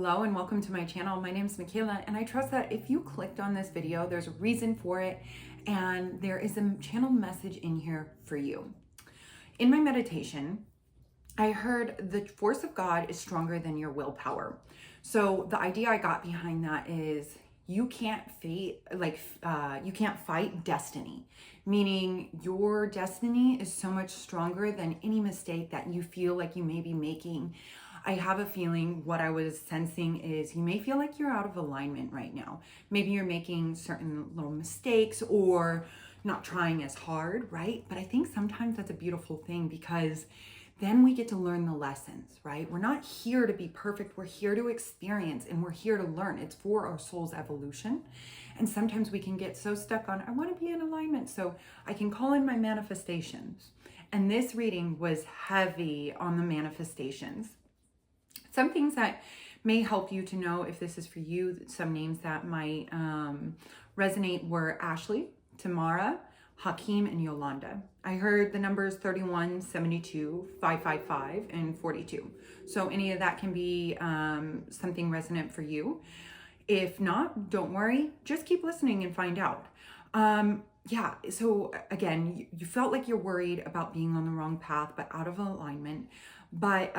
Hello and welcome to my channel. My name is Michaela, and I trust that if you clicked on this video, there's a reason for it, and there is a channel message in here for you. In my meditation, I heard the force of God is stronger than your willpower. So the idea I got behind that is you can't fight destiny, meaning your destiny is so much stronger than any mistake that you feel like you may be making. I have a feeling what I was sensing is you may feel like you're out of alignment right now. Maybe you're making certain little mistakes or not trying as hard, right? But I think sometimes that's a beautiful thing because then we get to learn the lessons, right? We're not here to be perfect. We're here to experience and we're here to learn. It's for our soul's evolution. And sometimes we can get so stuck on, I want to be in alignment so I can call in my manifestations. And this reading was heavy on the manifestations. Some things that may help you to know if this is for you, some names that might resonate were Ashley, Tamara, Hakeem, and Yolanda. I heard the numbers 31, 72, 555, and 42. So any of that can be something resonant for you. If not, don't worry, just keep listening and find out. Yeah, so again, you felt like you're worried about being on the wrong path, but out of alignment. But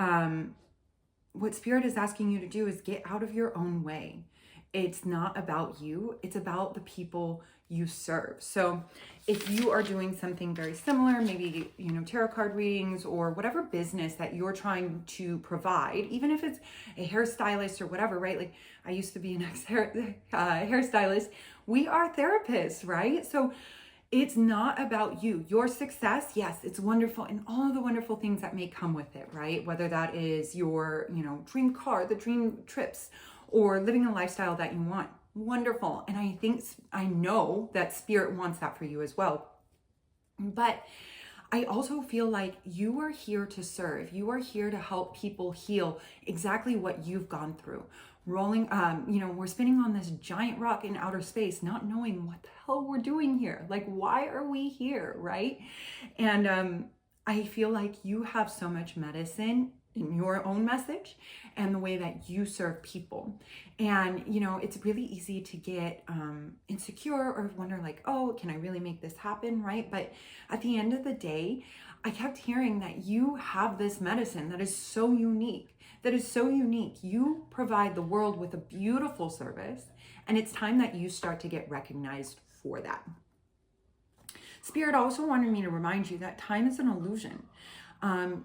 what Spirit is asking you to do is get out of your own way. It's not about you, it's about the people you serve. So if you are doing something very similar, maybe, tarot card readings or whatever business that you're trying to provide, even if it's a hairstylist or whatever, right? Like I used to be an hairstylist. We are therapists, right? So it's not about you. Your success, yes, it's wonderful, and all of the wonderful things that may come with it, right? Whether that is your, dream car, the dream trips, or living a lifestyle that you want. Wonderful. And I know that Spirit wants that for you as well. But I also feel like you are here to serve. You are here to help people heal exactly what you've gone through. We're spinning on this giant rock in outer space, not knowing what the hell we're doing here. Like, why are we here, right? And I feel like you have so much medicine in your own message and the way that you serve people. And, it's really easy to get insecure or wonder like, oh, can I really make this happen, right? But at the end of the day, I kept hearing that you have this medicine that is so unique. You provide the world with a beautiful service, and it's time that you start to get recognized for that. Spirit also wanted me to remind you that time is an illusion.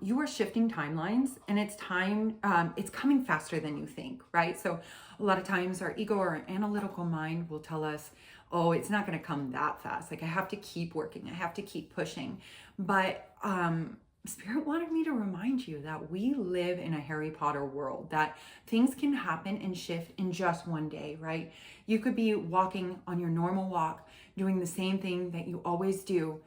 You are shifting timelines, and it's coming faster than you think, right? So a lot of times our ego or our analytical mind will tell us, oh, it's not going to come that fast. Like I have to keep working. I have to keep pushing. But Spirit wanted me to remind you that we live in a Harry Potter world, that things can happen and shift in just one day, right? You could be walking on your normal walk, doing the same thing that you always do,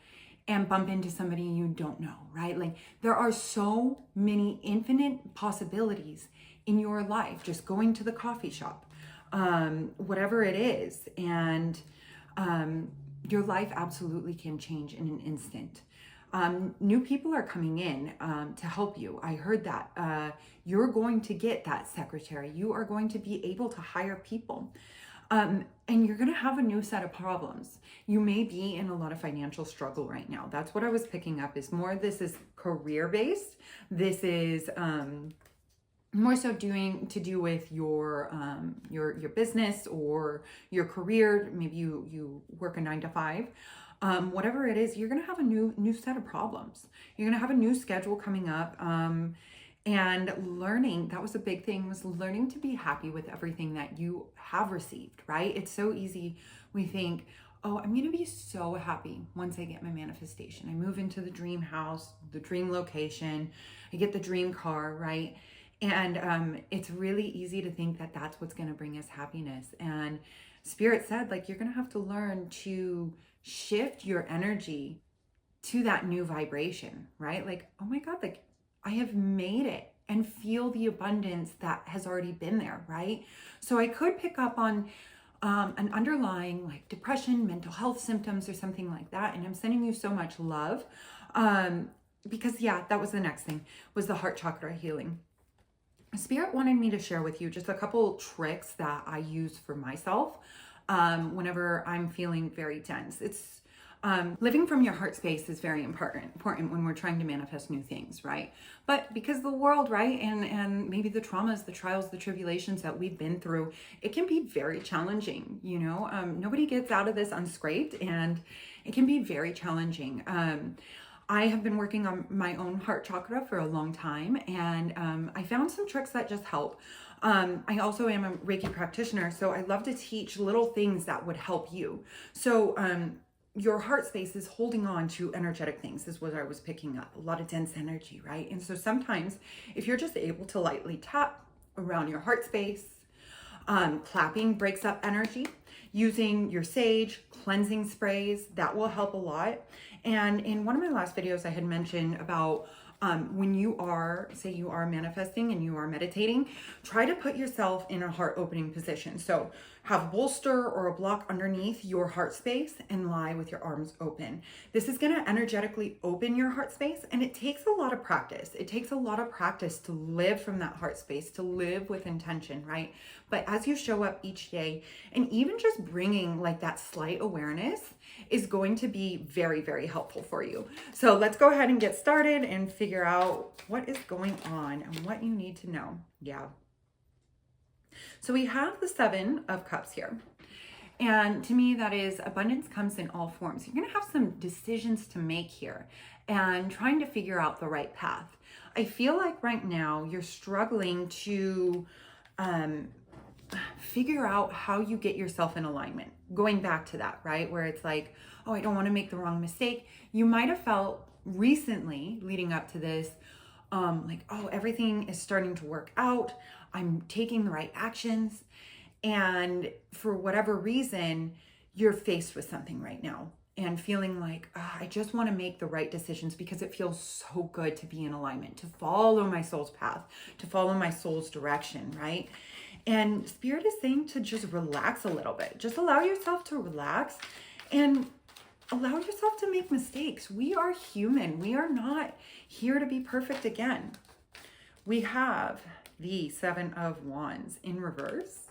and bump into somebody you don't know, right? Like there are so many infinite possibilities in your life, just going to the coffee shop, whatever it is. And your life absolutely can change in an instant. New people are coming in to help you. I heard that. You're going to get that secretary. You are going to be able to hire people. And you're going to have a new set of problems. You may be in a lot of financial struggle right now. That's what I was picking up is more, this is career based. This is more so to do with your business or your career. Maybe you work a 9-to-5. Whatever it is, you're going to have a new set of problems. You're going to have a new schedule coming up. And learning, that was a big thing, was learning to be happy with everything that you have received, right? It's so easy. We think, oh, I'm going to be so happy once I get my manifestation. I move into the dream house, the dream location, I get the dream car, right? And it's really easy to think that that's what's going to bring us happiness. And Spirit said, like, you're going to have to learn to shift your energy to that new vibration, right? Like, oh my God, like I have made it, and feel the abundance that has already been there, right? So I could pick up on an underlying like depression, mental health symptoms or something like that. And I'm sending you so much love because yeah, that was the next thing, was the heart chakra healing. Spirit wanted me to share with you just a couple tricks that I use for myself whenever I'm feeling very tense. It's living from your heart space is very important when we're trying to manifest new things, right? But because the world, right, and maybe the traumas, the trials, the tribulations that we've been through, it can be very challenging. Nobody gets out of this unscraped, and it can be very challenging. I have been working on my own heart chakra for a long time, and I found some tricks that just help. I also am a Reiki practitioner, so I love to teach little things that would help you. So your heart space is holding on to energetic things, is what I was picking up. A lot of dense energy, right? And so sometimes if you're just able to lightly tap around your heart space, clapping breaks up energy. Using your sage cleansing sprays, that will help a lot. And in one of my last videos, I had mentioned about when you are, say you are manifesting and you are meditating, try to put yourself in a heart opening position. So have a bolster or a block underneath your heart space and lie with your arms open. This is going to energetically open your heart space, and it takes a lot of practice. It takes a lot of practice to live from that heart space, to live with intention, right? But as you show up each day, and even just bringing like that slight awareness is going to be very, very helpful for you. So let's go ahead and get started and figure out what is going on and what you need to know. Yeah. So we have the Seven of Cups here. And to me, that is abundance comes in all forms. You're going to have some decisions to make here and trying to figure out the right path. I feel like right now you're struggling to figure out how you get yourself in alignment. Going back to that, right? Where it's like, oh, I don't want to make the wrong mistake. You might have felt recently leading up to this, like, oh, everything is starting to work out. I'm taking the right actions. And for whatever reason, you're faced with something right now and feeling like, I just want to make the right decisions because it feels so good to be in alignment, to follow my soul's path, to follow my soul's direction, right? And Spirit is saying to just relax a little bit. Just allow yourself to relax and allow yourself to make mistakes. We are human. We are not here to be perfect again. We have the Seven of Wands in reverse.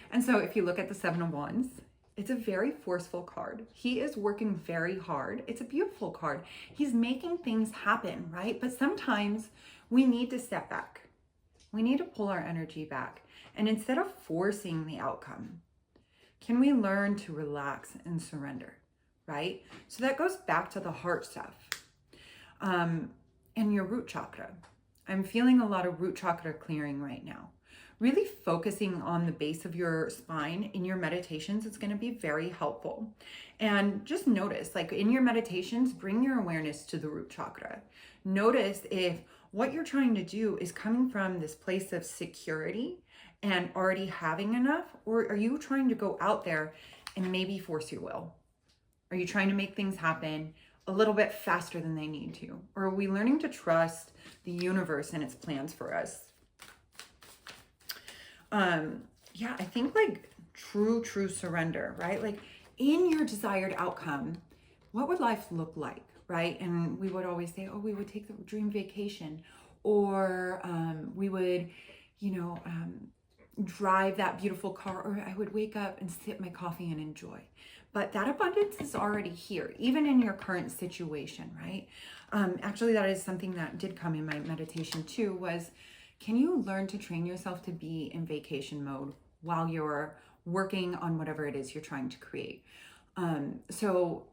And so if you look at the Seven of Wands, it's a very forceful card. He is working very hard. It's a beautiful card. He's making things happen, right? But sometimes we need to step back. We need to pull our energy back. And instead of forcing the outcome, can we learn to relax and surrender, right? So that goes back to the heart stuff. And your root chakra. I'm feeling a lot of root chakra clearing right now. Really focusing on the base of your spine in your meditations is going to be very helpful. And just notice, like in your meditations, bring your awareness to the root chakra. Notice if what you're trying to do is coming from this place of security and already having enough, or are you trying to go out there and maybe force your will? Are you trying to make things happen a little bit faster than they need to? Or are we learning to trust the universe and its plans for us? Yeah, I think like true surrender, right? Like in your desired outcome, what would life look like, right? And we would always say, oh, we would take the dream vacation, or we would, drive that beautiful car, or I would wake up and sip my coffee and enjoy. But that abundance is already here, even in your current situation, right? Actually, that is something that did come in my meditation too, was can you learn to train yourself to be in vacation mode while you're working on whatever it is you're trying to create? So,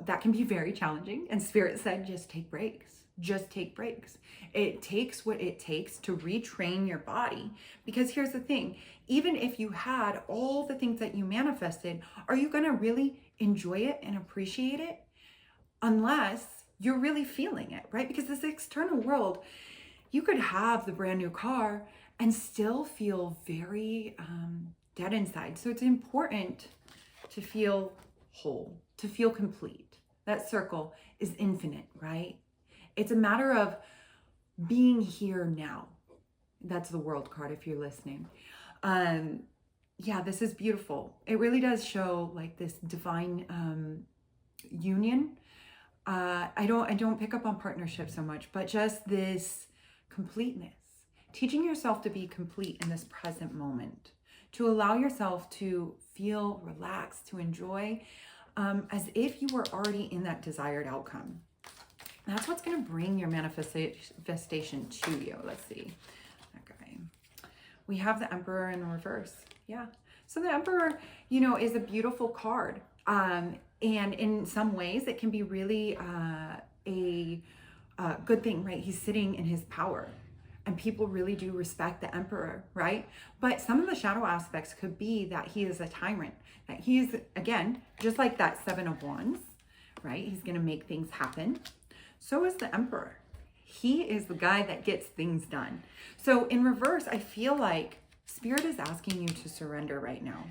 that can be very challenging. And Spirit said, just take breaks. Just take breaks. It takes what it takes to retrain your body. Because here's the thing, even if you had all the things that you manifested, are you going to really enjoy it and appreciate it? Unless you're really feeling it, right? Because this external world, you could have the brand new car and still feel very dead inside. So it's important to feel whole, to feel complete. That circle is infinite, right? It's a matter of being here now. That's the World card if you're listening. Yeah, this is beautiful. It really does show like this divine union. I don't pick up on partnership so much, but just this completeness. teaching yourself to be complete in this present moment, to allow yourself to feel relaxed, to enjoy as if you were already in that desired outcome. That's what's going to bring your manifestation to you. Let's see. Okay. We have the Emperor in reverse. Yeah. So the Emperor, you know, is a beautiful card. And in some ways it can be really a good thing, right? He's sitting in his power and people really do respect the Emperor, right? But some of the shadow aspects could be that he is a tyrant, that he's, again, just like that Seven of Wands, right? He's going to make things happen. So is the Emperor. He is the guy that gets things done. So in reverse, I feel like Spirit is asking you to surrender right now.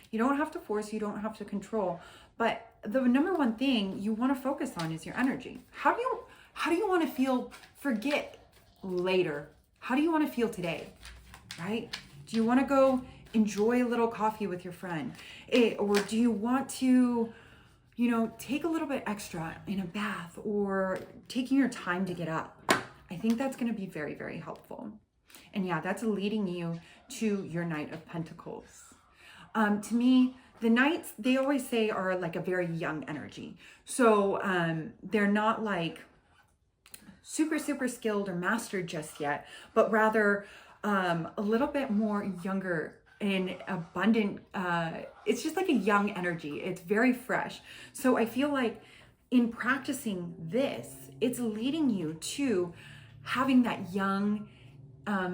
You don't have to force, you don't have to control, but the number one thing you want to focus on is your energy. How do you want to feel? Forget later. How do you want to feel today? Right? Do you want to go enjoy a little coffee with your friend? Or do you want to, you know, take a little bit extra in a bath or taking your time to get up? I think that's going to be very, very helpful. And yeah, that's leading you to your Knight of Pentacles. To me, the Knights, they always say, are like a very young energy. So they're not like super, super skilled or mastered just yet, but rather a little bit more younger and abundant. It's just like a young energy. It's very fresh. So I feel like in practicing this, it's leading you to having that young,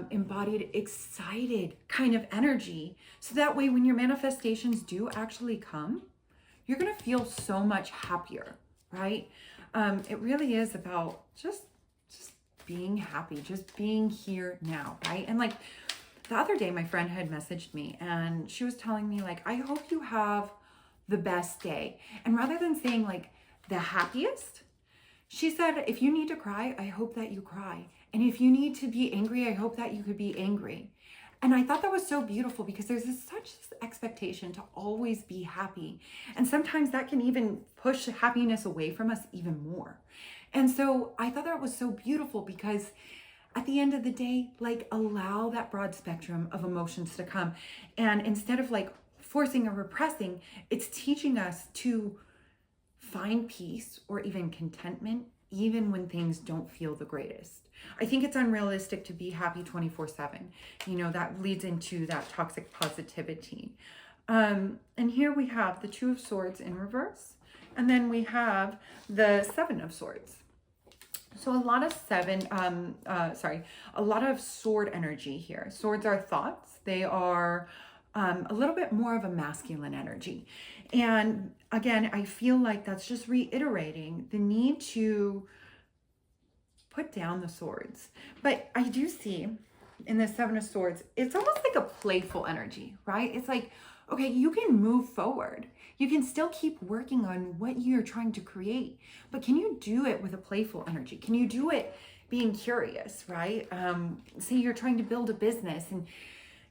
embodied, excited kind of energy. So that way, when your manifestations do actually come, you're going to feel so much happier, right? It really is about just being happy, just being here now, right? And like the other day, my friend had messaged me and she was telling me like, I hope you have the best day. And rather than saying like the happiest, she said, if you need to cry, I hope that you cry. And if you need to be angry, I hope that you could be angry. And I thought that was so beautiful because there's such expectation to always be happy. And sometimes that can even push happiness away from us even more. And so I thought that was so beautiful because at the end of the day, like allow that broad spectrum of emotions to come. And instead of like forcing or repressing, it's teaching us to find peace or even contentment, even when things don't feel the greatest. I think it's unrealistic to be happy 24/7. You know, that leads into that toxic positivity. And here we have the Two of Swords in reverse. And then we have the Seven of Swords. So a lot of a lot of sword energy here. Swords are thoughts. They are a little bit more of a masculine energy. And again, I feel like that's just reiterating the need to put down the swords. But I do see in the Seven of Swords, it's almost like a playful energy, right? It's like, okay, you can move forward. You can still keep working on what you're trying to create, but can you do it with a playful energy? Can you do it being curious, right? Say you're trying to build a business and,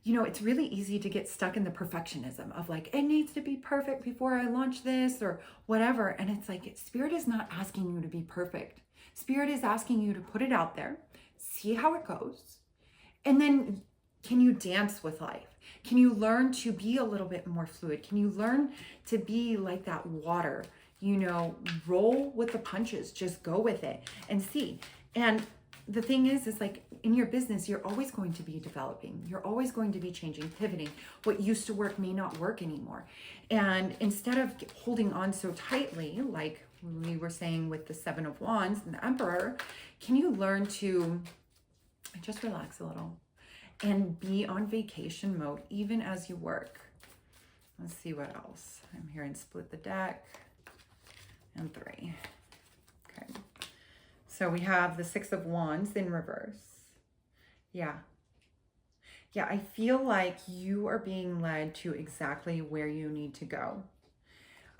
you know, it's really easy to get stuck in the perfectionism of like, it needs to be perfect before I launch this or whatever. And it's like, Spirit is not asking you to be perfect. Spirit is asking you to put it out there, see how it goes. And then can you dance with life? Can you learn to be a little bit more fluid? Can you learn to be like that water, you know, roll with the punches, just go with it and see. And the thing is like in your business, you're always going to be developing. You're always going to be changing, pivoting. What used to work may not work anymore. And instead of holding on so tightly, like we were saying with the Seven of Wands and the Emperor, can you learn to just relax a little and be on vacation mode, even as you work? Let's see what else. I'm here and split the deck. And 3. Okay. So we have the Six of Wands in reverse. Yeah. Yeah, I feel like you are being led to exactly where you need to go.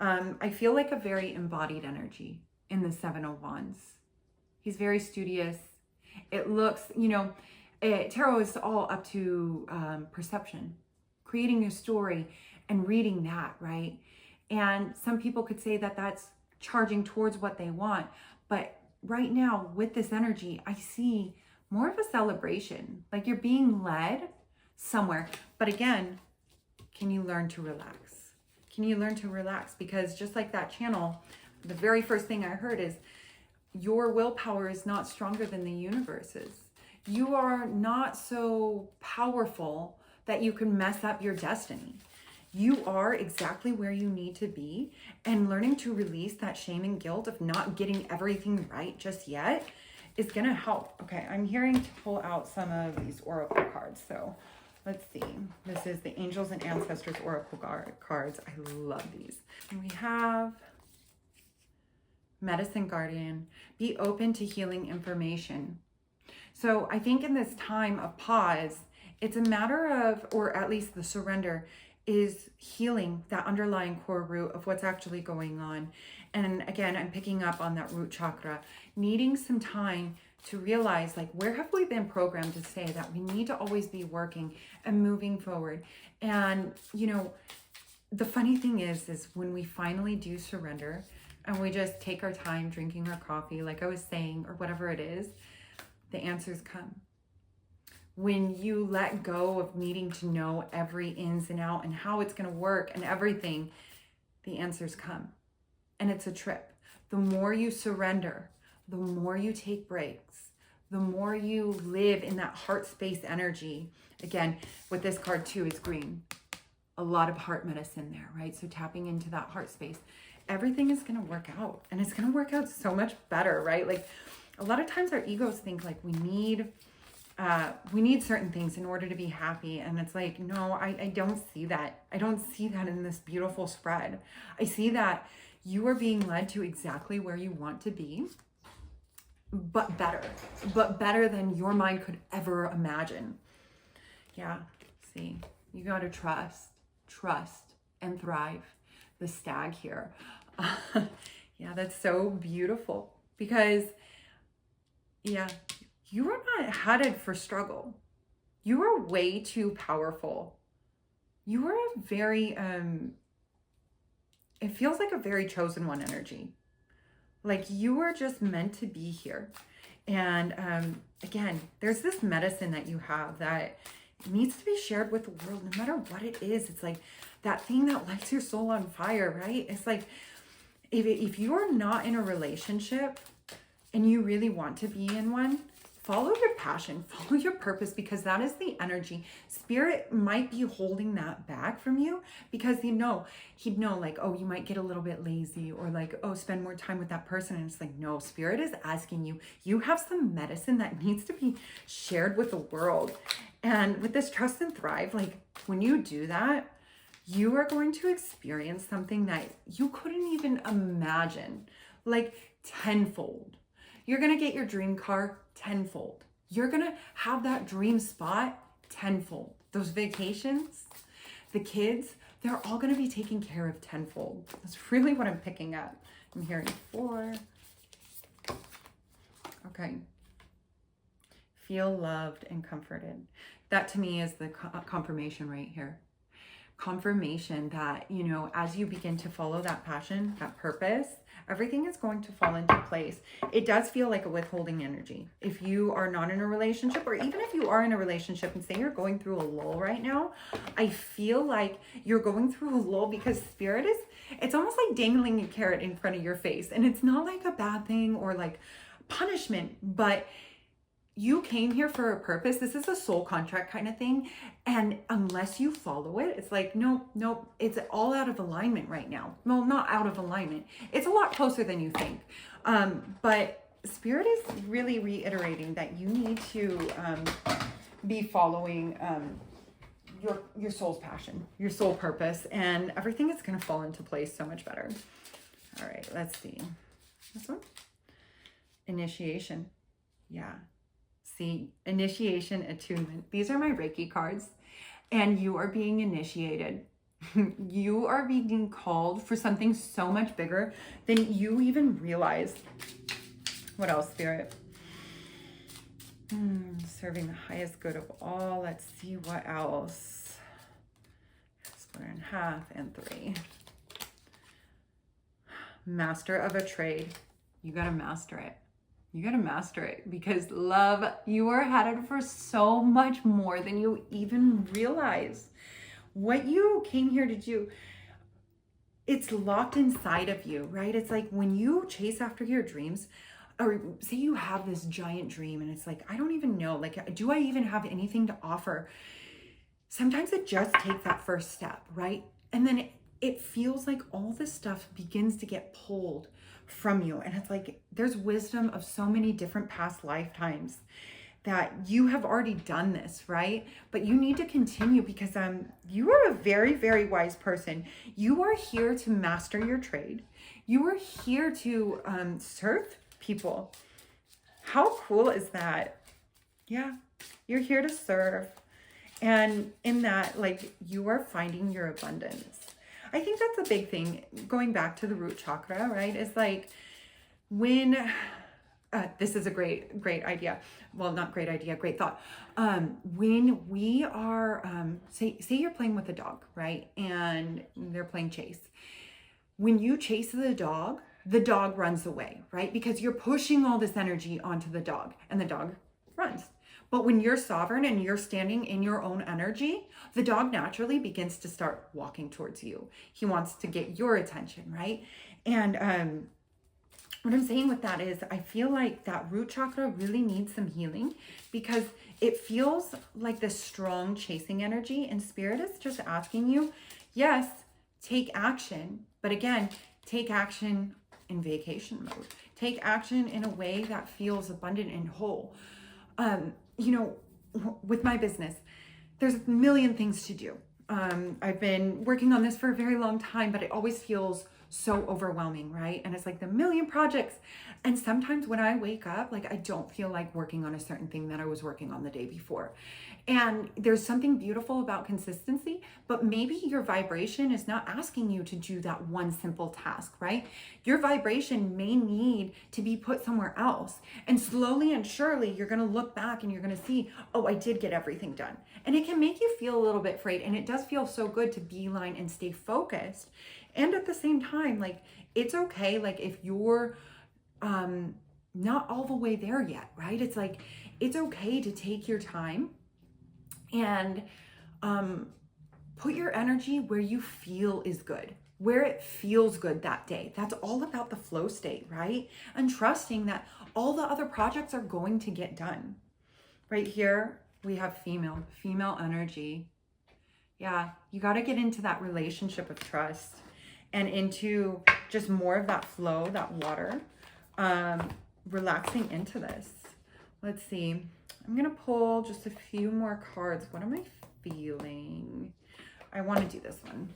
I feel like a very embodied energy in the Seven of Wands. He's very studious. It looks, you know, tarot is all up to perception, creating a story and reading that, right? And some people could say that that's charging towards what they want. But right now with this energy, I see more of a celebration, like you're being led somewhere. But again, can you learn to relax? Can you learn to relax? Because just like that channel, the very first thing I heard is your willpower is not stronger than the universe's. You are not so powerful that you can mess up your destiny. You are exactly where you need to be, and learning to release that shame and guilt of not getting everything right just yet is going to help. Okay, I'm hearing to pull out some of these oracle cards. So let's see. This is the Angels and Ancestors Oracle cards. I love these. And we have Medicine Guardian. Be open to healing information. So I think in this time of pause, it's a matter of, or at least the surrender, is healing that underlying core root of what's actually going on. And again, I'm picking up on that root chakra, needing some time to realize, like, where have we been programmed to say that we need to always be working and moving forward? And, you know, the funny thing is when we finally do surrender and we just take our time drinking our coffee, like I was saying, or whatever it is, the answers come. When you let go of needing to know every ins and out and how it's going to work and everything, the answers come. And it's a trip. The more you surrender, the more you take breaks, the more you live in that heart space energy. Again, with this card too is green. A lot of heart medicine there, right? So tapping into that heart space, everything is going to work out, and it's going to work out so much better, right? Like a lot of times our egos think like we need certain things in order to be happy. And it's like, no, I don't see that. I don't see that in this beautiful spread. I see that you are being led to exactly where you want to be, but better than your mind could ever imagine. Yeah. See, you got to trust and thrive. The stag here. Yeah, that's so beautiful because yeah, you are not headed for struggle. You are way too powerful. You are a very, it feels like a very chosen one energy. Like you are just meant to be here. And again, there's this medicine that you have that needs to be shared with the world, no matter what it is. It's like that thing that lights your soul on fire, right? It's like, if you're not in a relationship and you really want to be in one, follow your passion, follow your purpose, because that is the energy. Spirit might be holding that back from you because he'd know like, oh, you might get a little bit lazy, or like, oh, spend more time with that person. And it's like, no, Spirit is asking you, you have some medicine that needs to be shared with the world. And with this trust and thrive, like when you do that, you are going to experience something that you couldn't even imagine, like tenfold. You're going to get your dream car tenfold. You're going to have that dream spot tenfold. Those vacations, the kids, they're all going to be taken care of tenfold. That's really what I'm picking up. I'm hearing 4. Okay. Feel loved and comforted. That to me is the confirmation right here. Confirmation that, you know, as you begin to follow that passion, that purpose, everything is going to fall into place. It does feel like a withholding energy. If you are not in a relationship, or even if you are in a relationship and say you're going through a lull right now, I feel like you're going through a lull because Spirit is, it's almost like dangling a carrot in front of your face. And it's not like a bad thing or like punishment, but you came here for a purpose. This is a soul contract kind of thing. And unless you follow it, it's like, nope, it's all out of alignment right now. Well, not out of alignment. It's a lot closer than you think. But Spirit is really reiterating that you need to be following your soul's passion, your soul purpose, and everything is going to fall into place so much better. All right, let's see. This one? Initiation. Yeah. See, initiation, attunement. These are my Reiki cards, and you are being initiated. You are being called for something so much bigger than you even realize. What else, Spirit? Serving the highest good of all. Let's see what else. Split in half and 3. Master of a trade. You got to master it. You got to master it, because love, you are headed for so much more than you even realize. What you came here to do, it's locked inside of you, right? It's like when you chase after your dreams, or say you have this giant dream and it's like, I don't even know, like, do I even have anything to offer? Sometimes it just takes that first step, right? And then it feels like all this stuff begins to get pulled from you. And it's like, there's wisdom of so many different past lifetimes that you have already done this, right? But you need to continue, because you are a very, very wise person. You are here to master your trade. You are here to serve people. How cool is that? Yeah, you're here to serve. And in that, like, you are finding your abundance. I think that's a big thing. Going back to the root chakra, right? It's like when, this is a great idea. Well, not great idea, great thought. When we are, say you're playing with a dog, right? And they're playing chase. When you chase the dog runs away, right? Because you're pushing all this energy onto the dog, and the dog runs. But when you're sovereign and you're standing in your own energy, the dog naturally begins to start walking towards you. He wants to get your attention, right? And what I'm saying with that is, I feel like that root chakra really needs some healing, because it feels like this strong chasing energy, and Spirit is just asking you, yes, take action. But again, take action in vacation mode. Take action in a way that feels abundant and whole. You know, with my business, there's a million things to do. I've been working on this for a very long time, but it always feels so overwhelming, right? And it's like the million projects. And sometimes when I wake up, like, I don't feel like working on a certain thing that I was working on the day before. And there's something beautiful about consistency, but maybe your vibration is not asking you to do that one simple task, right? Your vibration may need to be put somewhere else. And slowly and surely, you're going to look back and you're going to see, oh, I did get everything done. And it can make you feel a little bit afraid. And it does feel so good to beeline and stay focused. And at the same time, like, it's okay, like, if you're not all the way there yet, right? It's like, it's okay to take your time and put your energy where you feel is good, where it feels good that day. That's all about the flow state, right? And trusting that all the other projects are going to get done. Right here, we have female energy. Yeah, you got to get into that relationship of trust and into just more of that flow, that water, relaxing into this. Let's see. I'm going to pull just a few more cards. What am I feeling? I want to do this one.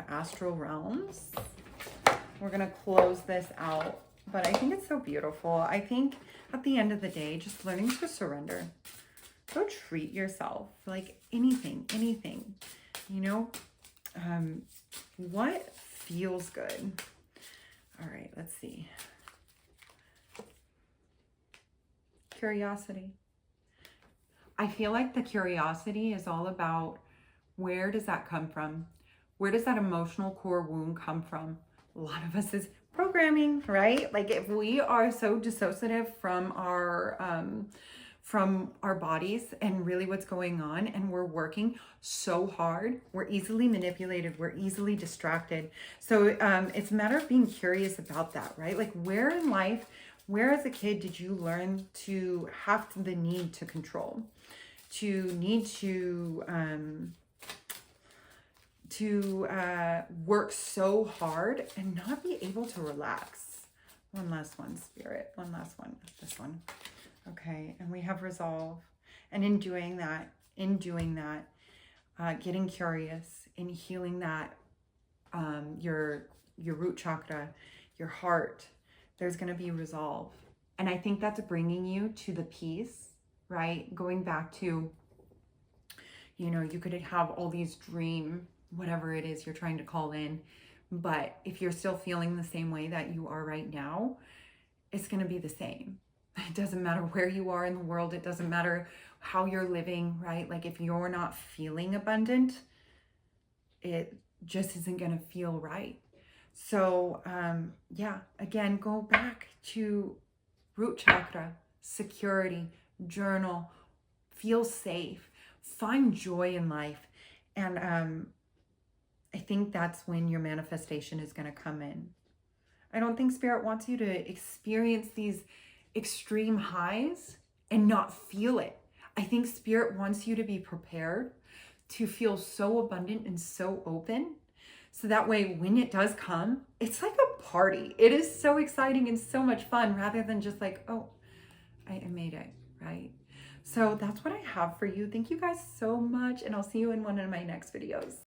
Astral realms. We're going to close this out, but I think it's so beautiful. I think at the end of the day, just learning to surrender. Go treat yourself, like anything, you know, what feels good. All right, let's see. Curiosity. I feel like the curiosity is all about, where does that come from? Where does that emotional core wound come from? A lot of us is programming, right? Like, if we are so dissociative from our bodies and really what's going on, and we're working so hard, we're easily manipulated, we're easily distracted. So it's a matter of being curious about that, right? Like, where in life, where as a kid did you learn to have the need to control, to need to work so hard and not be able to relax? One last one, Spirit. One last one. This one. Okay, and we have resolve. And in doing that, getting curious, in healing that, your root chakra, your heart, there's going to be resolve. And I think that's bringing you to the peace, right? Going back to, you know, you could have all these dream, whatever it is you're trying to call in, but if you're still feeling the same way that you are right now, it's going to be the same. It doesn't matter where you are in the world. It doesn't matter how you're living, right? Like, if you're not feeling abundant, it just isn't going to feel right. So, yeah, again, go back to root chakra, security, journal, feel safe, find joy in life. And I think that's when your manifestation is going to come in. I don't think Spirit wants you to experience these extreme highs and not feel it. I think Spirit wants you to be prepared to feel so abundant and so open. So that way, when it does come, it's like a party. It is so exciting and so much fun rather than just like, oh, I made it, right? So that's what I have for you. Thank you guys so much. And I'll see you in one of my next videos.